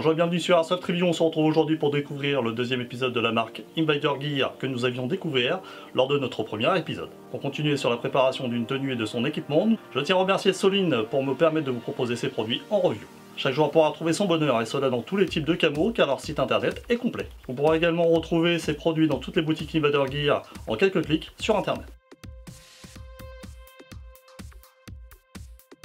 Bonjour et bienvenue sur Airsoft Review, on se retrouve aujourd'hui pour découvrir le deuxième épisode de la marque Invader Gear que nous avions découvert lors de notre premier épisode. Pour continuer sur la préparation d'une tenue et de son équipement, je tiens à remercier Soline pour me permettre de vous proposer ses produits en review. Chaque joueur pourra trouver son bonheur et cela dans tous les types de camos car leur site internet est complet. Vous pourrez également retrouver ces produits dans toutes les boutiques Invader Gear en quelques clics sur internet.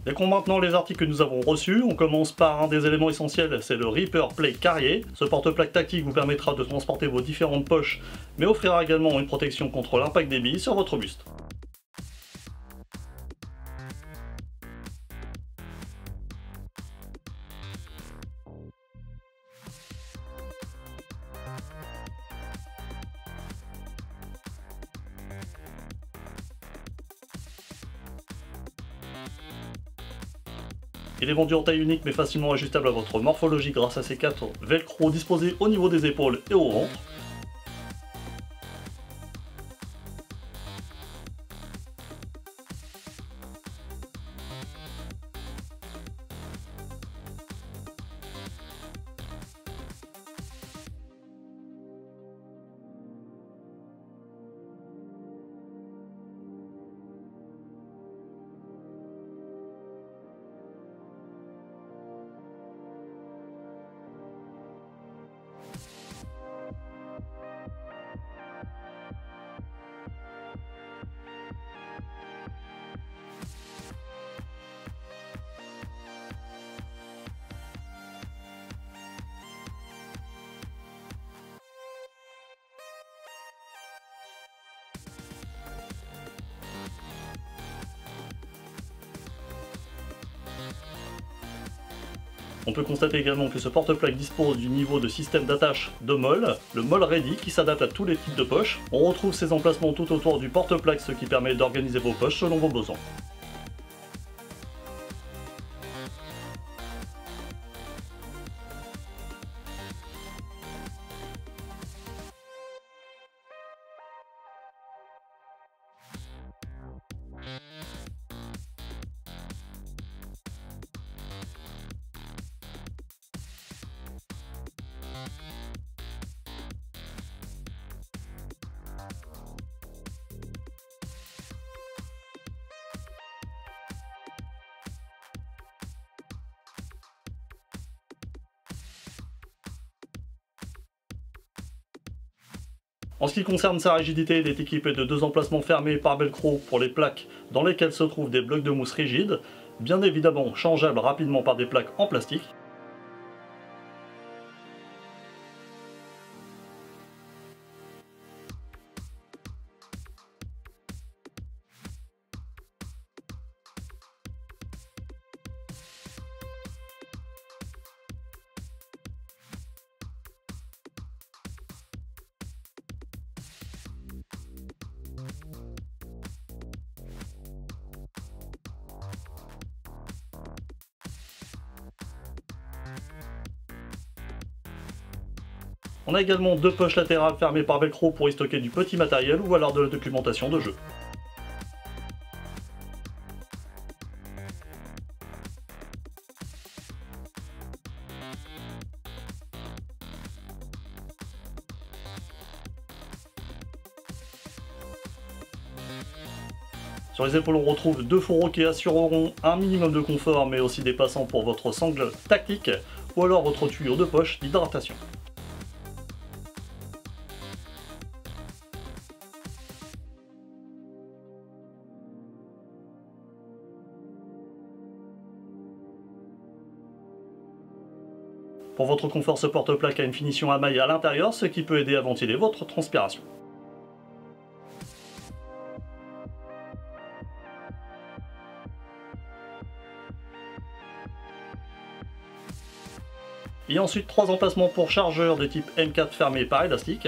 Découvrons maintenant les articles que nous avons reçus. On commence par un des éléments essentiels, c'est le Reaper Play Carrier. Ce porte-plaque tactique vous permettra de transporter vos différentes poches, mais offrira également une protection contre l'impact des billes sur votre buste. Il est vendu en taille unique mais facilement ajustable à votre morphologie grâce à ces 4 velcro disposés au niveau des épaules et au ventre. On peut constater également que ce porte-plaque dispose du niveau de système d'attache de molle, le Moll Ready, qui s'adapte à tous les types de poches. On retrouve ces emplacements tout autour du porte-plaque, ce qui permet d'organiser vos poches selon vos besoins. En ce qui concerne sa rigidité, il est équipé de 2 emplacements fermés par velcro pour les plaques dans lesquelles se trouvent des blocs de mousse rigides, bien évidemment changeables rapidement par des plaques en plastique. On a également 2 poches latérales fermées par velcro pour y stocker du petit matériel ou alors de la documentation de jeu. Sur les épaules, on retrouve 2 fourreaux qui assureront un minimum de confort, mais aussi des passants pour votre sangle tactique ou alors votre tuyau de poche d'hydratation. Pour votre confort, ce porte-plaque a une finition à maille à l'intérieur, ce qui peut aider à ventiler votre transpiration. Il y a ensuite 3 emplacements pour chargeurs de type M4 fermés par élastique.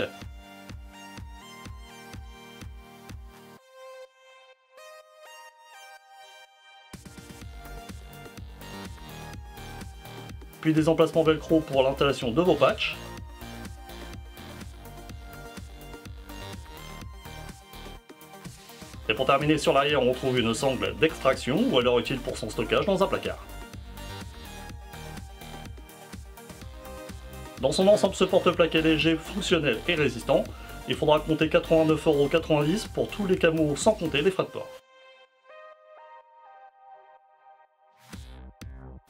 Puis des emplacements velcro pour l'installation de vos patchs. Et pour terminer, sur l'arrière, on retrouve une sangle d'extraction, ou alors utile pour son stockage dans un placard. Dans son ensemble, ce porte-plaque est léger, fonctionnel et résistant. Il faudra compter 89,90 € pour tous les camos sans compter les frais de port.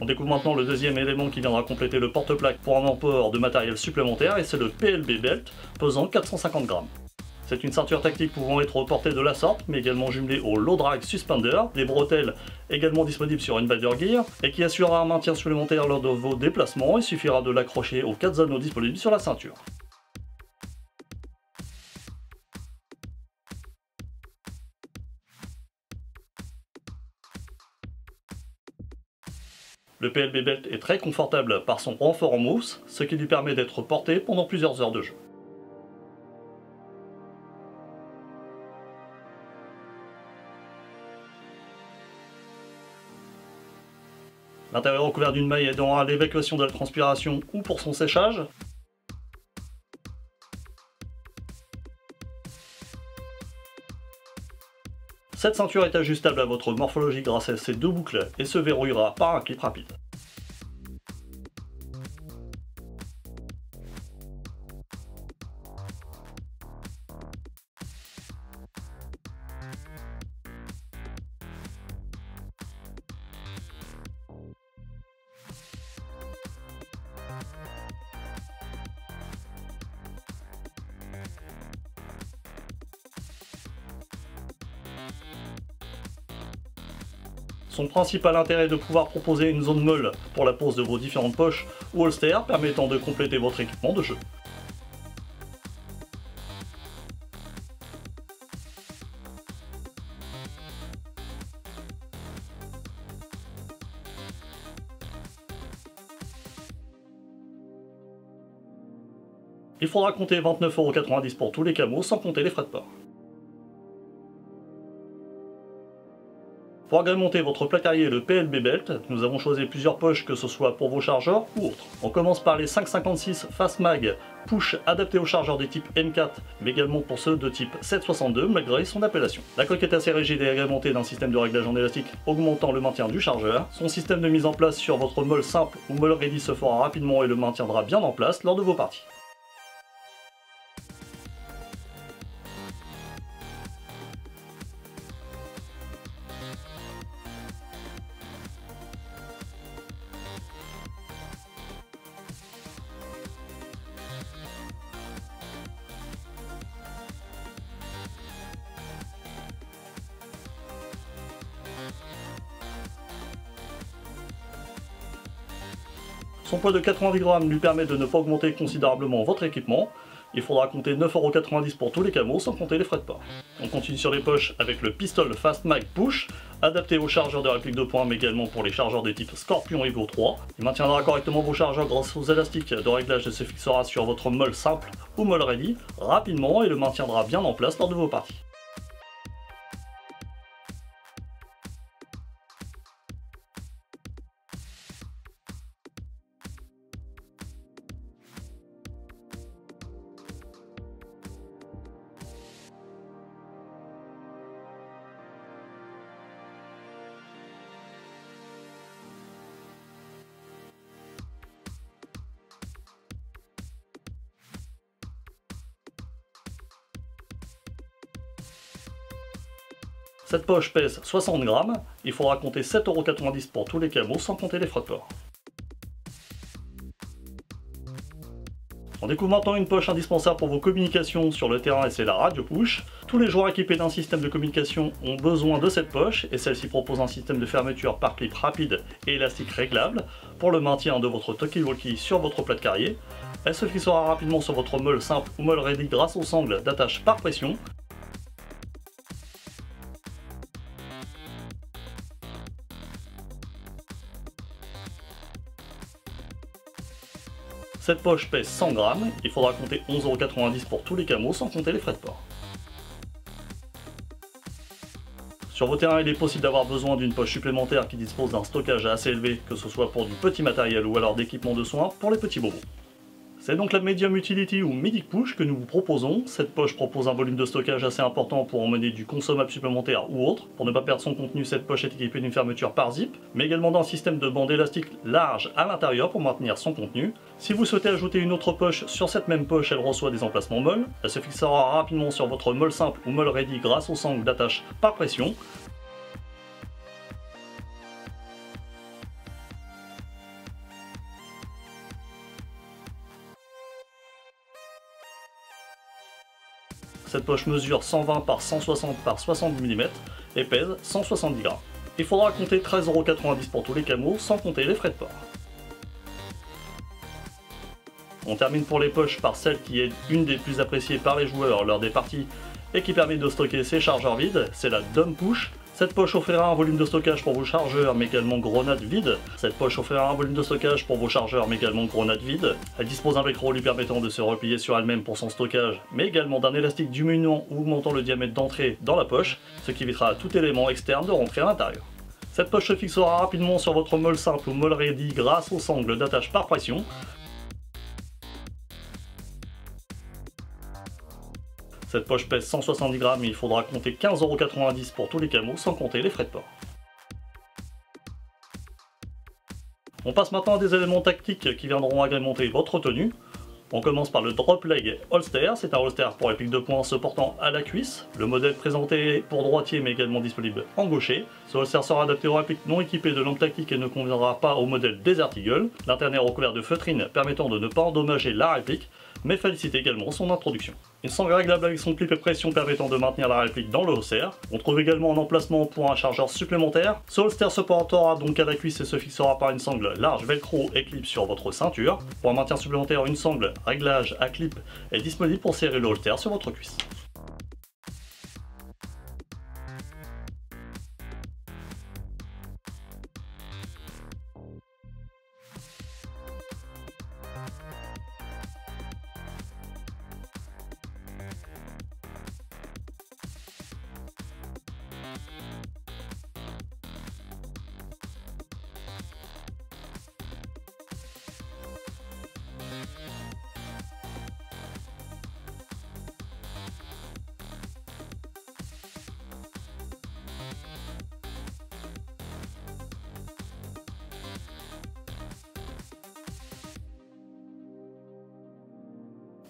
On découvre maintenant le deuxième élément qui viendra compléter le porte-plaque pour un emport de matériel supplémentaire et c'est le PLB Belt pesant 450 grammes. C'est une ceinture tactique pouvant être portée de la sorte, mais également jumelée au Low Drag Suspender, des bretelles également disponibles sur Invader Gear, et qui assurera un maintien supplémentaire lors de vos déplacements. Il suffira de l'accrocher aux 4 anneaux disponibles sur la ceinture. Le PLB Belt est très confortable par son renfort en mousse, ce qui lui permet d'être porté pendant plusieurs heures de jeu. L'intérieur recouvert d'une maille aidant à l'évacuation de la transpiration ou pour son séchage. Cette ceinture est ajustable à votre morphologie grâce à ses deux boucles et se verrouillera par un clip rapide. Son principal intérêt est de pouvoir proposer une zone molle pour la pose de vos différentes poches ou holsters permettant de compléter votre équipement de jeu. Il faudra compter 29,90 € pour tous les camos sans compter les frais de port. Pour agrémenter votre placarier et le PLB Belt, nous avons choisi plusieurs poches que ce soit pour vos chargeurs ou autres. On commence par les 5,56 Fast Mag Push adaptés aux chargeurs des types M4, mais également pour ceux de type 7,62 malgré son appellation. La coque est assez rigide et agrémentée d'un système de réglage en élastique augmentant le maintien du chargeur. Son système de mise en place sur votre molle simple ou molle ready se fera rapidement et le maintiendra bien en place lors de vos parties. Son poids de 90 grammes lui permet de ne pas augmenter considérablement votre équipement. Il faudra compter 9,90 € pour tous les camos sans compter les frais de port. On continue sur les poches avec le Pistol Fast Mag Push, adapté aux chargeurs de réplique de poing mais également pour les chargeurs des types Scorpion Evo 3. Il maintiendra correctement vos chargeurs grâce aux élastiques de réglage et se fixera sur votre molle simple ou molle ready rapidement et le maintiendra bien en place lors de vos parties. Cette poche pèse 60 grammes, il faudra compter 7,90 € pour tous les camos sans compter les frais de port. On découvre maintenant une poche indispensable pour vos communications sur le terrain et c'est la Radio Push. Tous les joueurs équipés d'un système de communication ont besoin de cette poche et celle-ci propose un système de fermeture par clip rapide et élastique réglable pour le maintien de votre talkie-walkie sur votre plat de carrier. Elle se fixera rapidement sur votre meule simple ou meule ready grâce aux sangles d'attache par pression. Cette poche pèse 100 grammes, il faudra compter 11,90 € pour tous les camos sans compter les frais de port. Sur vos terrains, il est possible d'avoir besoin d'une poche supplémentaire qui dispose d'un stockage assez élevé, que ce soit pour du petit matériel ou alors d'équipement de soins pour les petits bobos. C'est donc la Medium Utility ou Midi Push que nous vous proposons. Cette poche propose un volume de stockage assez important pour emmener du consommable supplémentaire ou autre. Pour ne pas perdre son contenu, cette poche est équipée d'une fermeture par zip, mais également d'un système de bande élastique large à l'intérieur pour maintenir son contenu. Si vous souhaitez ajouter une autre poche sur cette même poche, elle reçoit des emplacements molles. Elle se fixera rapidement sur votre molle simple ou molle ready grâce au sangle d'attache par pression. Cette poche mesure 120 par 160 par 60 mm et pèse 170 grammes. Il faudra compter 13,90 € pour tous les camos, sans compter les frais de port. On termine pour les poches par celle qui est une des plus appréciées par les joueurs lors des parties et qui permet de stocker ses chargeurs vides, c'est la Dumb Push. Cette poche offrira un volume de stockage pour vos chargeurs mais également grenades vides. Elle dispose d'un velcro lui permettant de se replier sur elle-même pour son stockage, mais également d'un élastique diminuant ou augmentant le diamètre d'entrée dans la poche, ce qui évitera à tout élément externe de rentrer à l'intérieur. Cette poche se fixera rapidement sur votre molle simple ou molle ready grâce au sangle d'attache par pression. Cette poche pèse 170 grammes et il faudra compter 15,90 € pour tous les camos sans compter les frais de port. On passe maintenant à des éléments tactiques qui viendront agrémenter votre tenue. On commence par le Drop Leg Holster, c'est un holster pour les pics de poing se portant à la cuisse. Le modèle présenté pour droitier mais également disponible en gaucher. Ce holster sera adapté aux répliques non équipées de lampe tactique et ne conviendra pas au modèle Desert Eagle. L'interne est recouvert de feutrine permettant de ne pas endommager la réplique, mais facilite également son introduction. Une sangle réglable avec son clip et pression permettant de maintenir la réplique dans le holster. On trouve également un emplacement pour un chargeur supplémentaire. Ce holster se portera donc à la cuisse et se fixera par une sangle large velcro et clip sur votre ceinture. Pour un maintien supplémentaire, une sangle réglage à clip est disponible pour serrer le holster sur votre cuisse.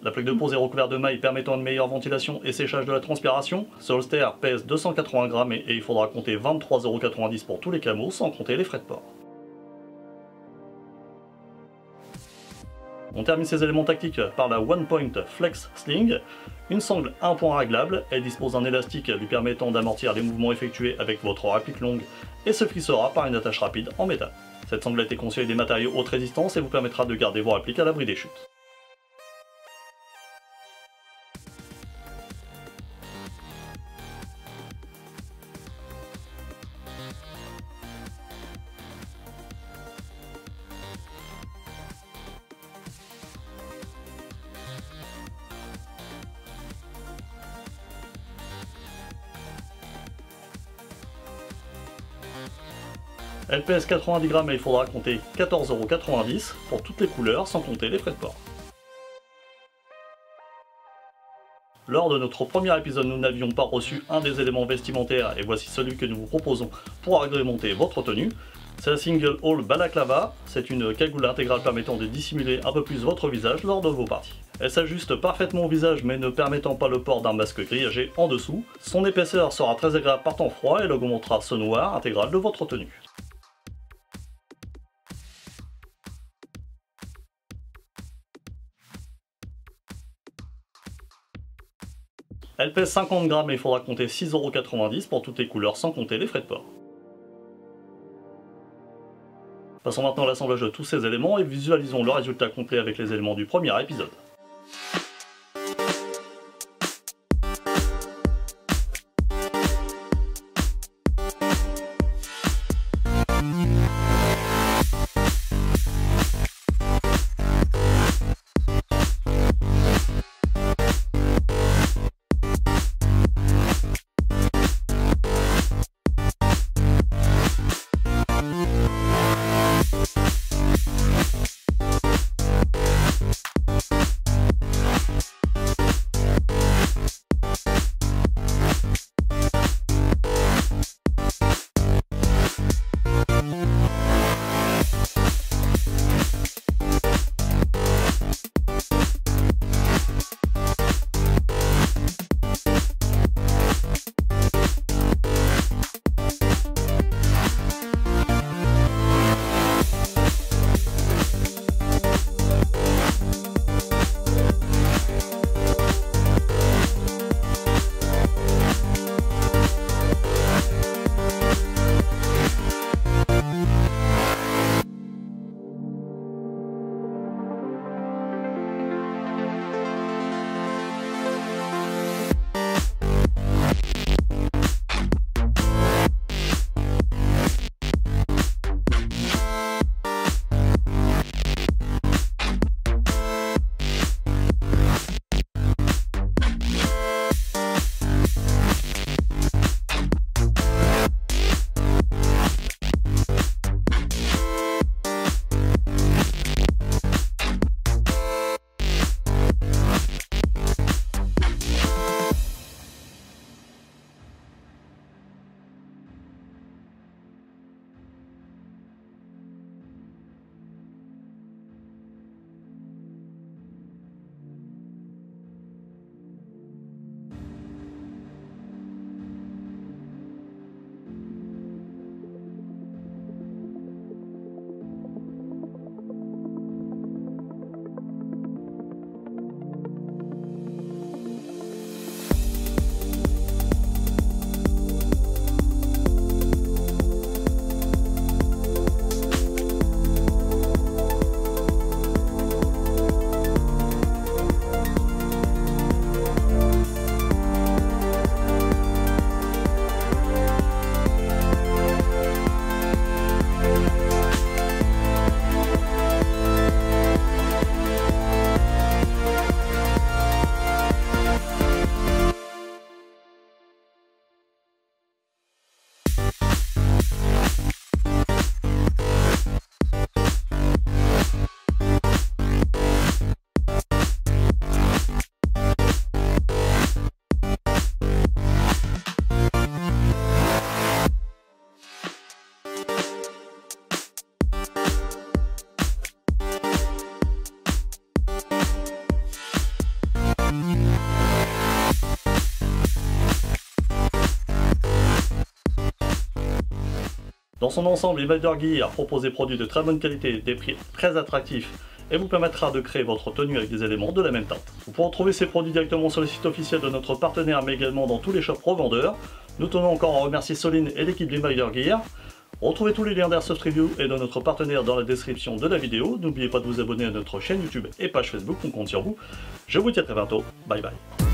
La plaque de pose est recouverte de mailles permettant une meilleure ventilation et séchage de la transpiration. Ce holster pèse 280 grammes et il faudra compter 23,90 € pour tous les camos sans compter les frais de port. On termine ces éléments tactiques par la One Point Flex Sling, une sangle à un point réglable. Elle dispose d'un élastique lui permettant d'amortir les mouvements effectués avec votre réplique longue et se fixera par une attache rapide en métal. Cette sangle a été conçue avec des matériaux haute résistance et vous permettra de garder vos répliques à l'abri des chutes. Elle pèse 90 grammes et il faudra compter 14,90 € pour toutes les couleurs sans compter les frais de port. Lors de notre premier épisode, nous n'avions pas reçu un des éléments vestimentaires et voici celui que nous vous proposons pour agrémenter votre tenue. C'est la Single Hall Balaclava, c'est une cagoule intégrale permettant de dissimuler un peu plus votre visage lors de vos parties. Elle s'ajuste parfaitement au visage mais ne permettant pas le port d'un masque grillagé en dessous. Son épaisseur sera très agréable par temps froid et elle augmentera ce noir intégral de votre tenue. Elle pèse 50 grammes et il faudra compter 6,90 € pour toutes les couleurs sans compter les frais de port. Passons maintenant à l'assemblage de tous ces éléments et visualisons le résultat complet avec les éléments du premier épisode. Dans son ensemble, Invader Gear propose des produits de très bonne qualité, des prix très attractifs et vous permettra de créer votre tenue avec des éléments de la même teinte. Vous pourrez trouver ces produits directement sur le site officiel de notre partenaire, mais également dans tous les shops revendeurs. Nous tenons encore à remercier Soline et l'équipe d'Invader Gear. Retrouvez tous les liens d'Airsoft Review et de notre partenaire dans la description de la vidéo. N'oubliez pas de vous abonner à notre chaîne YouTube et page Facebook, on compte sur vous. Je vous dis à très bientôt, bye bye.